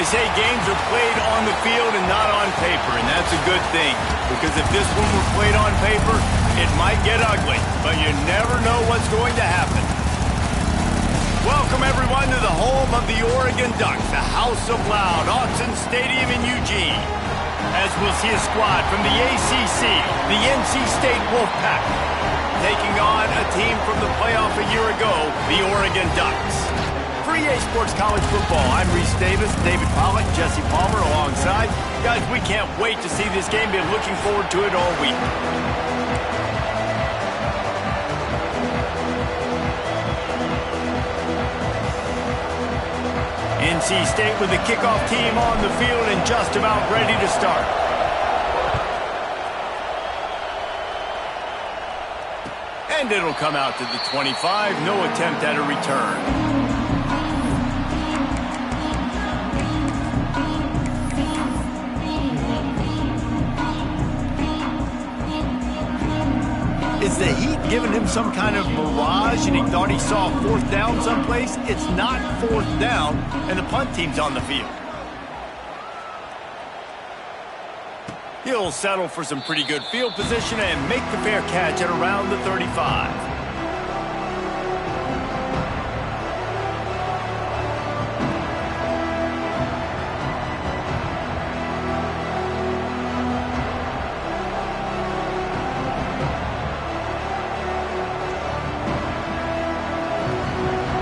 They say games are played on the field and not on paper, and that's a good thing. Because if this one were played on paper, it might get ugly, but you never know what's going to happen. Welcome, everyone, to the home of the Oregon Ducks, the House of Loud, Autzen Stadium in Eugene. As we'll see a squad from the ACC, the NC State Wolfpack, taking on a team from the playoff a year ago, the Oregon Ducks. For EA Sports College Football, I'm Reese Davis, David Pollock, Jesse Palmer alongside. Guys, we can't wait to see this game. Been looking forward to it all week. NC State with the kickoff team on the field and just about ready to start. And it'll come out to the 25. No attempt at a return. Is the heat giving him some kind of mirage and he thought he saw fourth down someplace? It's not fourth down, and the punt team's on the field. He'll settle for some pretty good field position and make the fair catch at around the 35.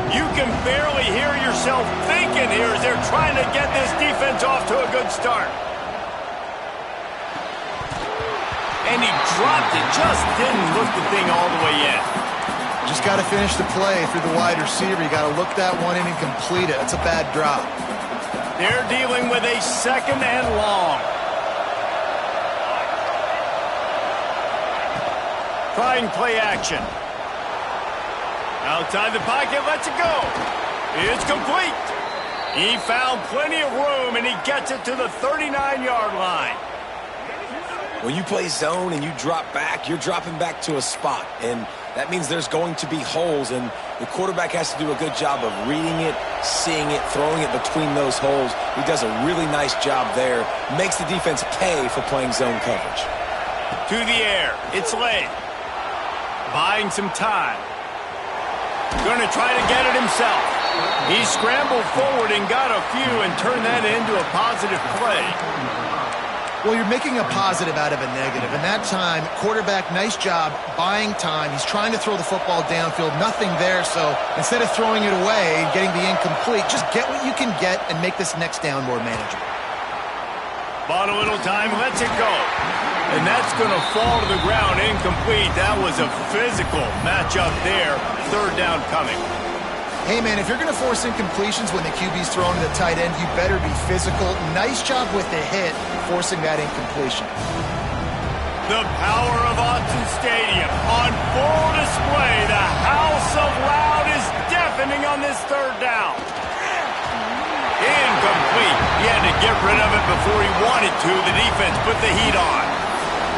You can barely hear yourself thinking here as they're trying to get this defense off to a good start. And he dropped it, just didn't look the thing all the way in. Just got to finish the play through the wide receiver. You got to look that one in and complete it. That's a bad drop. They're dealing with a second and long. Trying play action. Outside the pocket, lets it go. It's complete. He found plenty of room, and he gets it to the 39-yard line. When you play zone and you drop back, you're dropping back to a spot. And that means there's going to be holes, and the quarterback has to do a good job of reading it, seeing it, throwing it between those holes. He does a really nice job there. Makes the defense pay for playing zone coverage. To the air. It's late. Buying some time. Going to try to get it himself. He scrambled forward and got a few and turned that into a positive play. Well, you're making a positive out of a negative. And that time, quarterback, nice job buying time. He's trying to throw the football downfield. Nothing there, so instead of throwing it away and getting the incomplete, just get what you can get and make this next down more manageable. Bought a little time, lets it go. And that's going to fall to the ground incomplete. That was a physical matchup there. Third down coming. Hey, man, if you're going to force incompletions when the QB's throwing to the tight end, you better be physical. Nice job with the hit, forcing that incompletion. The power of Autzen Stadium on full display. The House of Loud is deafening on this third down. Incomplete. He had to get rid of it before he wanted to. The defense put the heat on.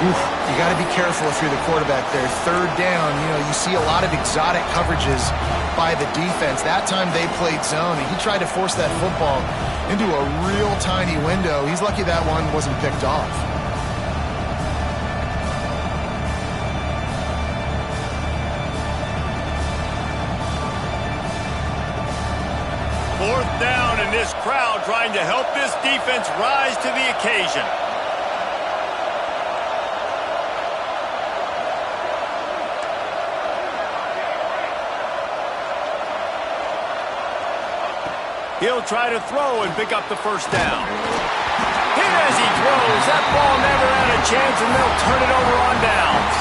Oof, you got to be careful if you're the quarterback there. Third down, you see a lot of exotic coverages by the defense. That time they played zone, and he tried to force that football into a real tiny window. He's lucky that one wasn't picked off. Fourth down, and this crowd trying to help this defense rise to the occasion. He'll try to throw and pick up the first down. Hit as he throws. That ball never had a chance, and they'll turn it over on downs.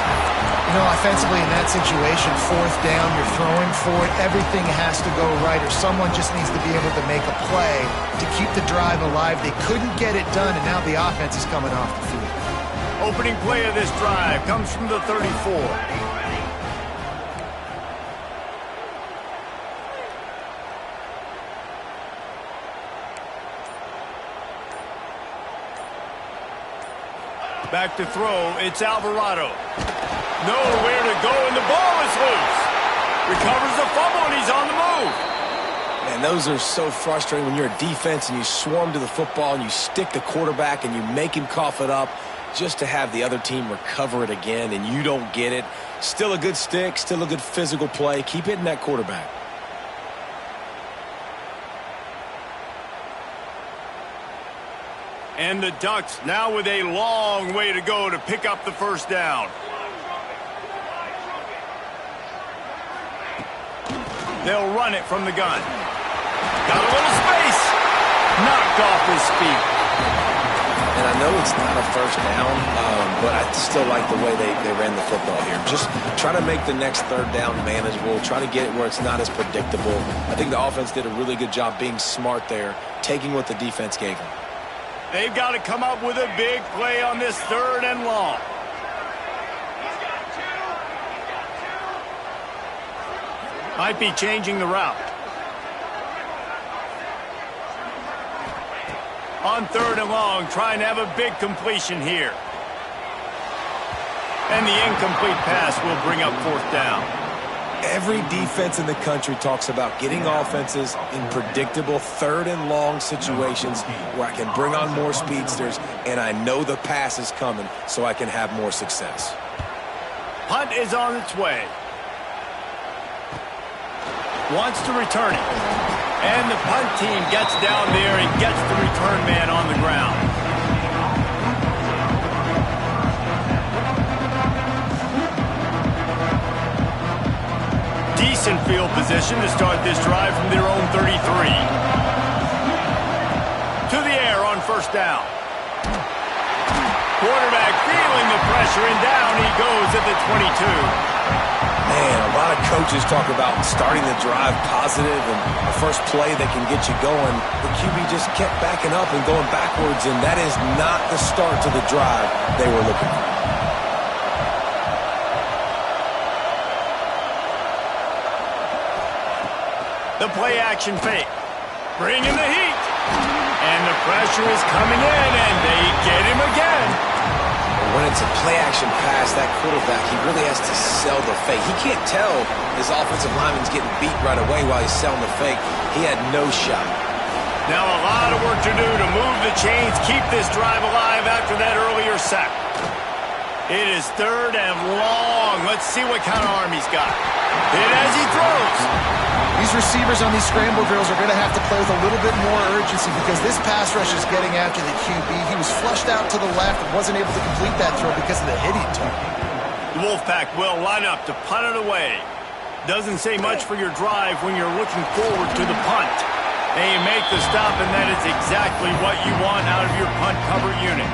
Offensively in that situation, fourth down, you're throwing for it. Everything has to go right, or someone just needs to be able to make a play to keep the drive alive. They couldn't get it done, and now the offense is coming off the field. Opening play of this drive comes from the 34. Back to throw, it's Alvarado. Nowhere to go, and the ball is loose. Recovers the fumble, and he's on the move. And And those are so frustrating when you're a defense and you swarm to the football and you stick the quarterback and you make him cough it up just to have the other team recover it again and you don't get it. Still a good stick, still a good physical play. Keep hitting that quarterback. And the Ducks now with a long way to go to pick up the first down. They'll run it from the gun. Got a little space. Knocked off his feet. And I know it's not a first down, but I still like the way they ran the football here. Just try to make the next third down manageable. Try to get it where it's not as predictable. I think the offense did a really good job being smart there, taking what the defense gave them. They've got to come up with a big play on this third and long. Might be changing the route. On third and long, trying to have a big completion here. And the incomplete pass will bring up fourth down. Every defense in the country talks about getting offenses in predictable third and long situations where I can bring on more speedsters and I know the pass is coming so I can have more success. Punt is on its way. Wants to return it. And the punt team gets down there and gets the return man on the ground. Decent field position to start this drive from their own 33. To the air on first down. Quarterback feeling the pressure and down he goes at the 22. Man, a lot of coaches talk about starting the drive positive and the first play that can get you going. The QB just kept backing up and going backwards, and that is not the start to the drive they were looking for. The play action fake. Bringing the heat. And the pressure is coming in, and they get him again. When it's a play-action pass, that quarterback, he really has to sell the fake. He can't tell his offensive lineman's getting beat right away while he's selling the fake. He had no shot. Now a lot of work to do to move the chains, keep this drive alive after that earlier sack. It is third and long. Let's see what kind of arm he's got. Hit as he throws. These receivers on these scramble drills are going to have to play with a little bit more urgency because this pass rush is getting after the QB. He was flushed out to the left and wasn't able to complete that throw because of the hit he took. The Wolfpack will line up to punt it away. Doesn't say much for your drive when you're looking forward to the punt. They make the stop, and that is exactly what you want out of your punt cover unit.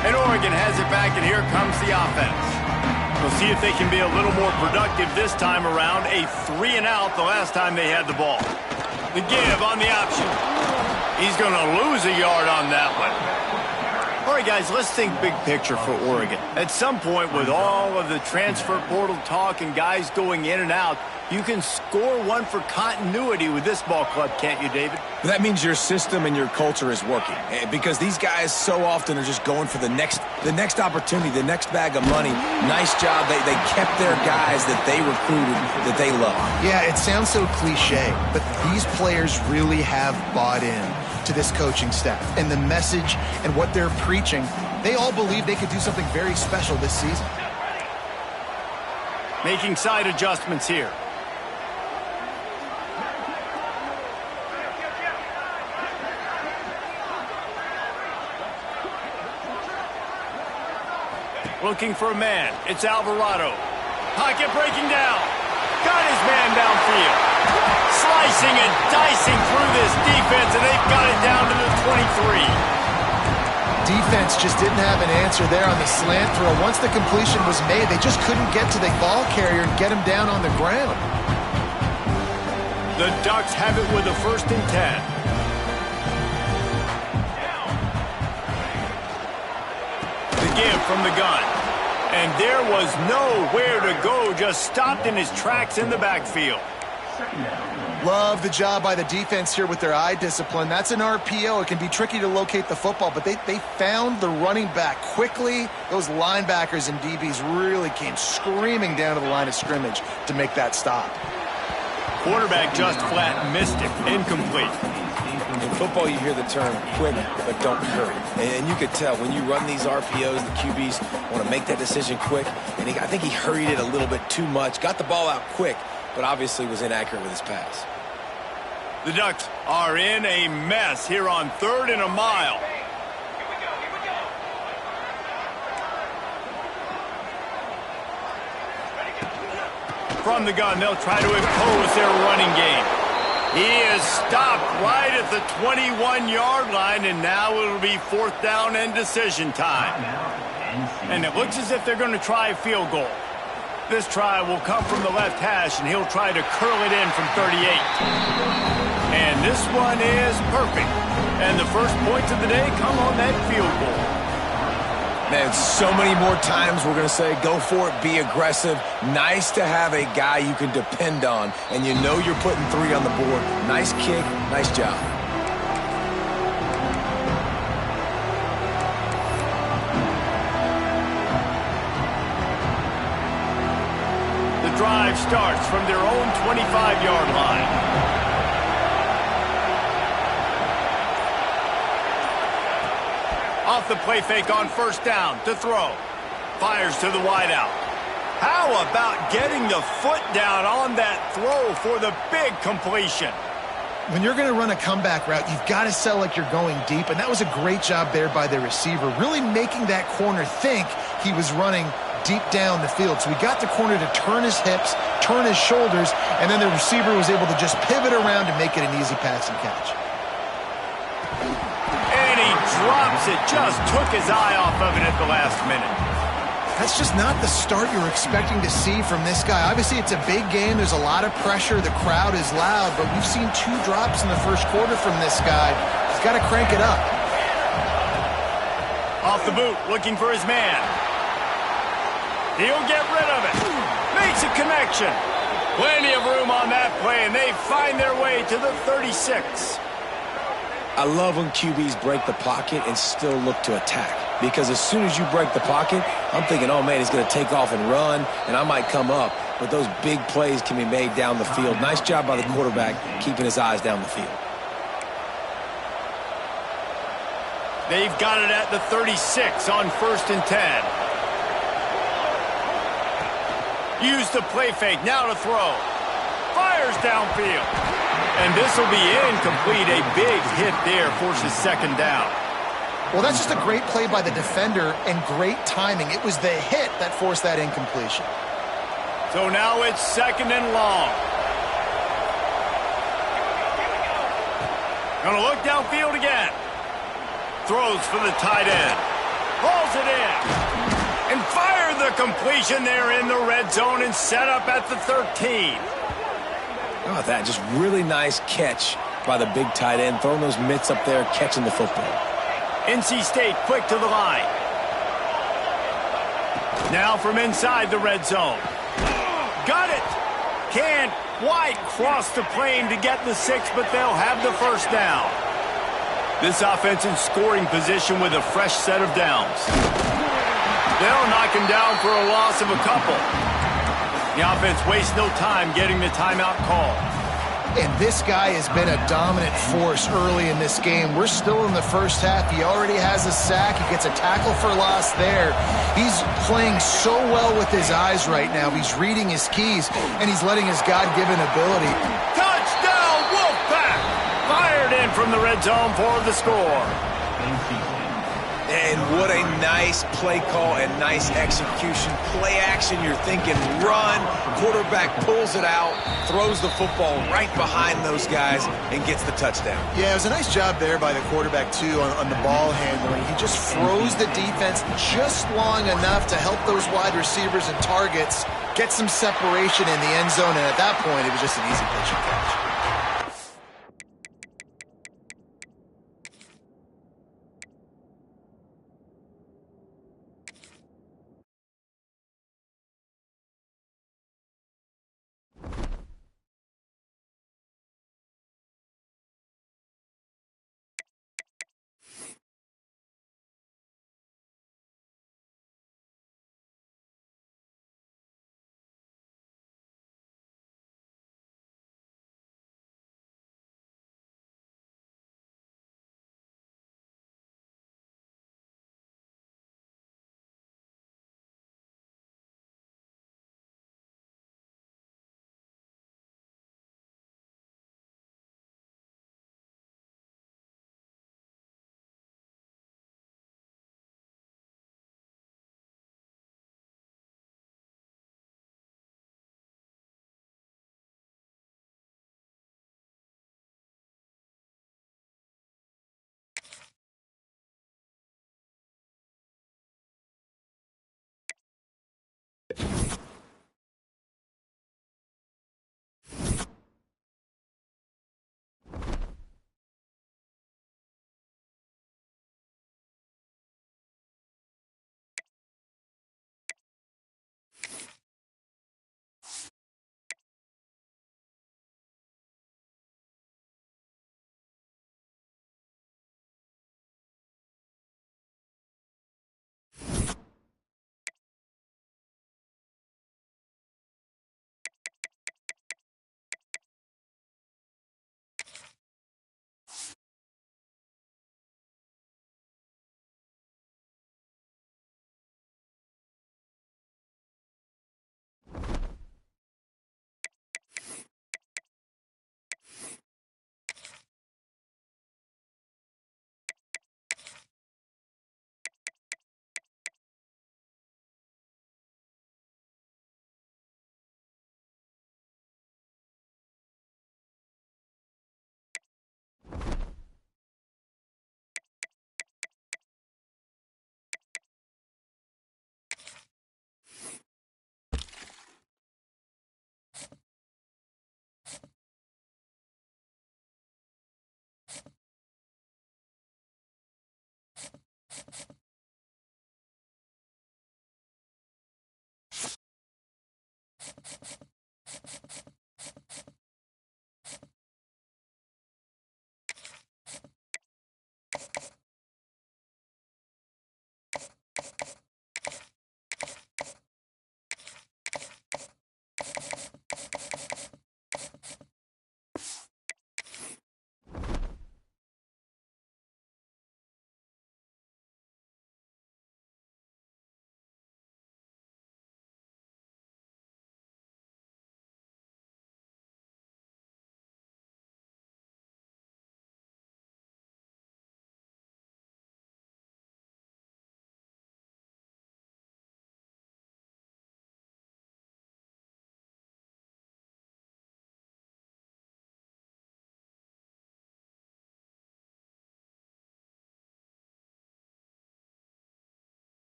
And Oregon has it back, and here comes the offense. We'll see if they can be a little more productive this time around. A 3-and-out the last time they had the ball. The give on the option. He's going to lose a yard on that one. All right, guys, let's think big picture for Oregon. At some point, with all of the transfer portal talk and guys going in and out, you can score one for continuity with this ball club, can't you, David? That means your system and your culture is working because these guys so often are just going for the next opportunity, the next bag of money. Nice job. They kept their guys that they recruited, that they love. Yeah, it sounds so cliche, but these players really have bought in to this coaching staff and the message and what they're preaching. They all believe they could do something very special this season. Making side adjustments here. Looking for a man. It's Alvarado. Pocket breaking down. Got his man downfield. Slicing and dicing through this defense, and they've got it down to the 23. Defense just didn't have an answer there on the slant throw. Once the completion was made, they just couldn't get to the ball carrier and get him down on the ground. The Ducks have it with a 1st and 10. Give from the gun. And there was nowhere to go, just stopped in his tracks in the backfield. Love the job by the defense here with their eye discipline. That's an RPO. It can be tricky to locate the football, but they found the running back quickly. Those linebackers and DBs really came screaming down to the line of scrimmage to make that stop. Quarterback just flat missed it. Incomplete. In football, you hear the term quick, but don't hurry. And you could tell when you run these RPOs, the QBs want to make that decision quick. And I think he hurried it a little bit too much. Got the ball out quick, but obviously was inaccurate with his pass. The Ducks are in a mess here on 3rd and a mile. From the gun, they'll try to impose their running game. He is stopped right at the 21-yard line, and now it'll be 4th down and decision time. And it looks as if they're going to try a field goal. This try will come from the left hash, and he'll try to curl it in from 38. And this one is perfect. And the first points of the day come on that field goal. Man, so many more times we're going to say, go for it, be aggressive. Nice to have a guy you can depend on, and you know you're putting 3 on the board. Nice kick, nice job. The drive starts from their own 25-yard line. Off the play fake on 1st down to throw. Fires to the wideout. How about getting the foot down on that throw for the big completion? When you're going to run a comeback route, you've got to sell like you're going deep, and that was a great job there by the receiver, really making that corner think he was running deep down the field. So he got the corner to turn his hips, turn his shoulders, and then the receiver was able to just pivot around and make it an easy pass and catch. Drops it, just took his eye off of it at the last minute. That's just not the start you're expecting to see from this guy. Obviously, it's a big game. There's a lot of pressure. The crowd is loud, but we've seen 2 drops in the first quarter from this guy. He's got to crank it up. Off the boot, looking for his man. He'll get rid of it. Makes a connection. Plenty of room on that play, and they find their way to the 36. I love when QBs break the pocket and still look to attack. Because as soon as you break the pocket, I'm thinking, oh, man, he's going to take off and run, and I might come up. But those big plays can be made down the field. Nice job by the quarterback keeping his eyes down the field. They've got it at the 36 on 1st and 10. Use the play fake, now to throw. Fires downfield. And this will be incomplete. A big hit there forces 2nd down. Well, that's just a great play by the defender and great timing. It was the hit that forced that incompletion. So now it's 2nd and long. Gonna look downfield again. Throws for the tight end. Hauls it in. And fire the completion there in the red zone and set up at the 13. How about that? Just really nice catch by the big tight end, throwing those mitts up there, catching the football. NC State quick to the line. Now from inside the red zone. Got it. Can't quite cross the plane to get the 6, but they'll have the 1st down. This offense in scoring position with a fresh set of downs. They'll knock him down for a loss of a couple. The offense wastes no time getting the timeout call. And this guy has been a dominant force early in this game. We're still in the first half. He already has a sack. He gets a tackle for loss there. He's playing so well with his eyes right now. He's reading his keys, and he's letting his God-given ability. Touchdown, Wolfpack! Fired in from the red zone for the score. And what a nice play call and nice execution. Play action, you're thinking run. Quarterback pulls it out, throws the football right behind those guys, and gets the touchdown. Yeah, it was a nice job there by the quarterback, too, on the ball handling. He just froze the defense just long enough to help those wide receivers and targets get some separation in the end zone, and at that point, it was just an easy pitch and catch.